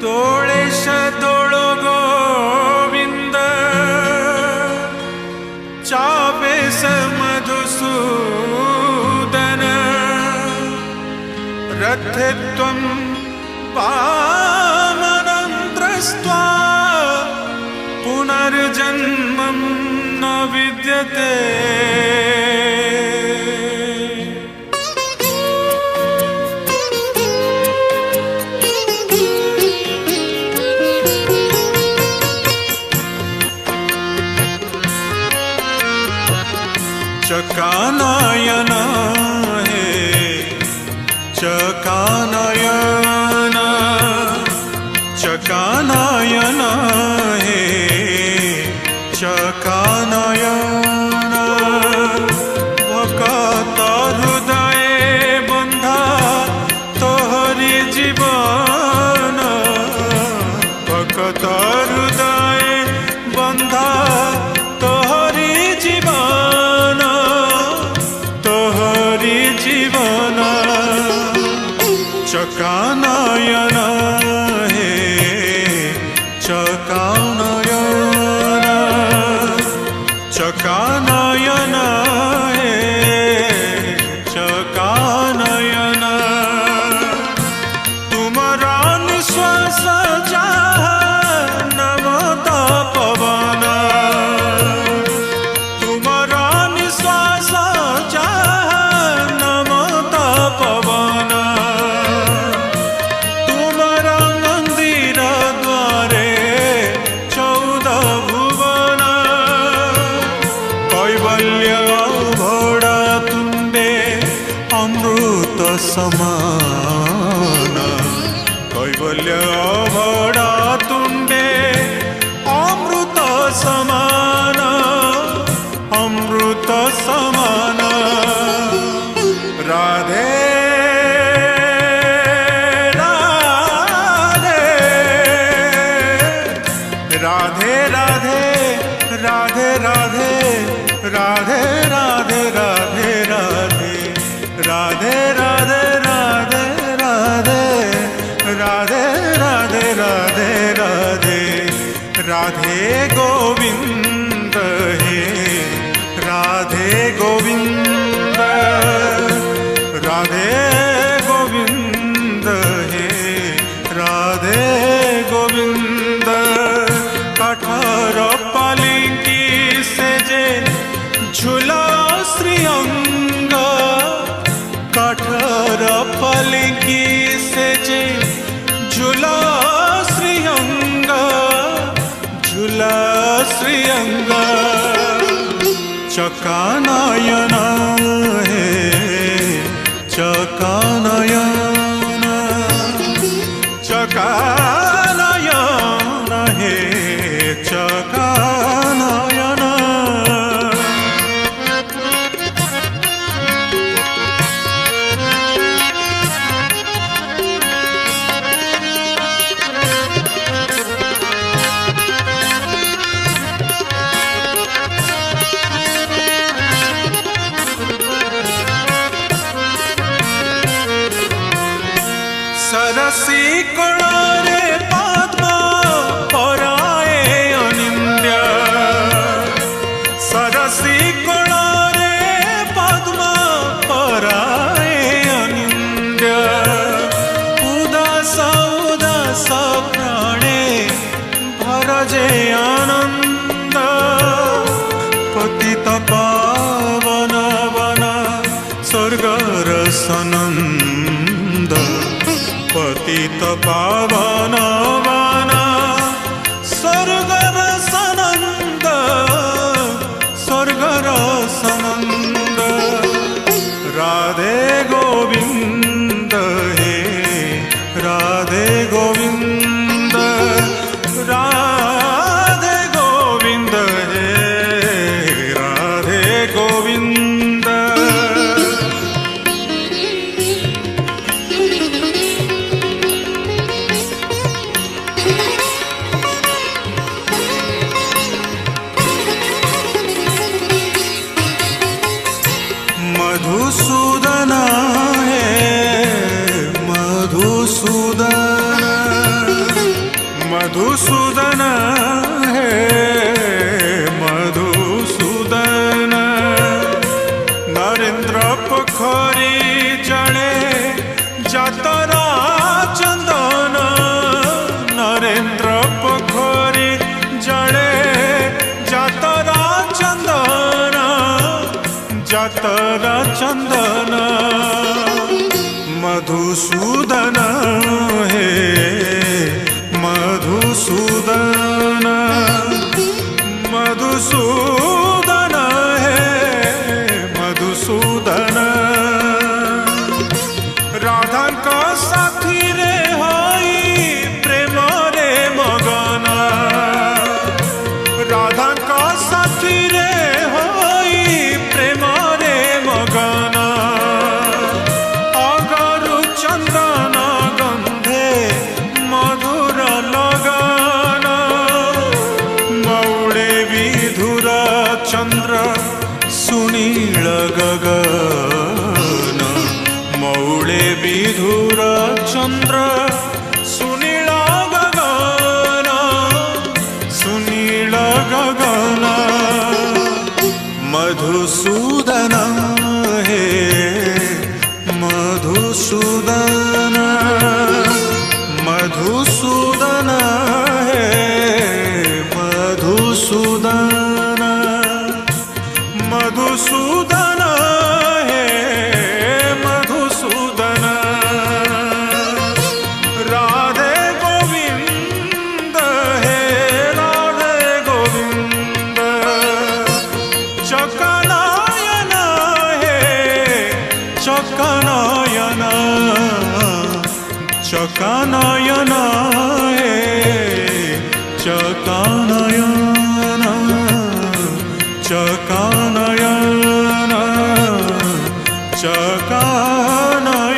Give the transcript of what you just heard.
तोळेश तोळो गोविंद चापेश मधुसूदन रथे त्वं वामनं दृष्ट्वा पुनर्जन्मं न विद्यते। चकानयन हे चकानयन चकानयन हे चकानयन भक्त हृदय बंधा तोहरी जीवन भक्त हृदय बंधा तोहरी जीवन तोहरी जीवन चकानयन हे चकानयन चकानयन हे चकानयन तुमरा निश्वास नमत पवन तुमरा निश्वास नमत पवन तुमरा मंदिर द्वारे 14 भुवन कैवल्य भोड़ा तुंडे अमृत समान कैवल्य भोड़ा तुंडे अमृत समान अमृत समान राधे राधे राधे राधे राधे राधे राधे राधे राधे राधे राधे राधे राधे राधे राधे राधे राधे गोविंद हे राधे गोविंद राधे गोविंद हे राधे गोविंद कठोर पालिंकी से जे झूला श्रीअंग कठोर पालिंकी से जे झूला श्रीअंग झूला श्रीअंग चकानयन हे चकानयन चकानयन हे चकानयन सरसी कोणारे पद्म पराए अनिंद्य सरसी कोणारे पद्म पराए अनिंद्य उदास उदास प्राणे भरजे आनंद पतित पावन वन स्वर्गर सनंद पतित पावन वन स्वर्गर सनंद स्वर्गर सनंद राधे गोविंद हे राधे गोविंद राधे गोविंद हे राधे गोविंद मधुसूदन है मधुसूदन मधुसूदन हे मधुसूदन नरेंद्र पोखरी जड़े जातरा चंदन नरेंद्र पोखरी जड़े जातरा चंदन जातरा चंदन मधुसूदन हे मधुसूदन मधुसूदन हे मधुसूदन राधा का साथी रे होई प्रेम रे मगन राधा का साथी रे होई प्रेम रे मगन अगरु चंदन गंधे मधुर लगन मौड़े विधुर चंद्र सुनील गगन मौड़े विधुर चंद्र सुनील गगन सुनील गगन मधुसूदन हे मधुसूदन मधुसूदन हे मधुसूदन मधुसूदन हे मधुसूदन राधे गोविंद हे राधे गोविंद चकनायन हे चकनायन चकनायन हे चकनायन चकनायन चकनायन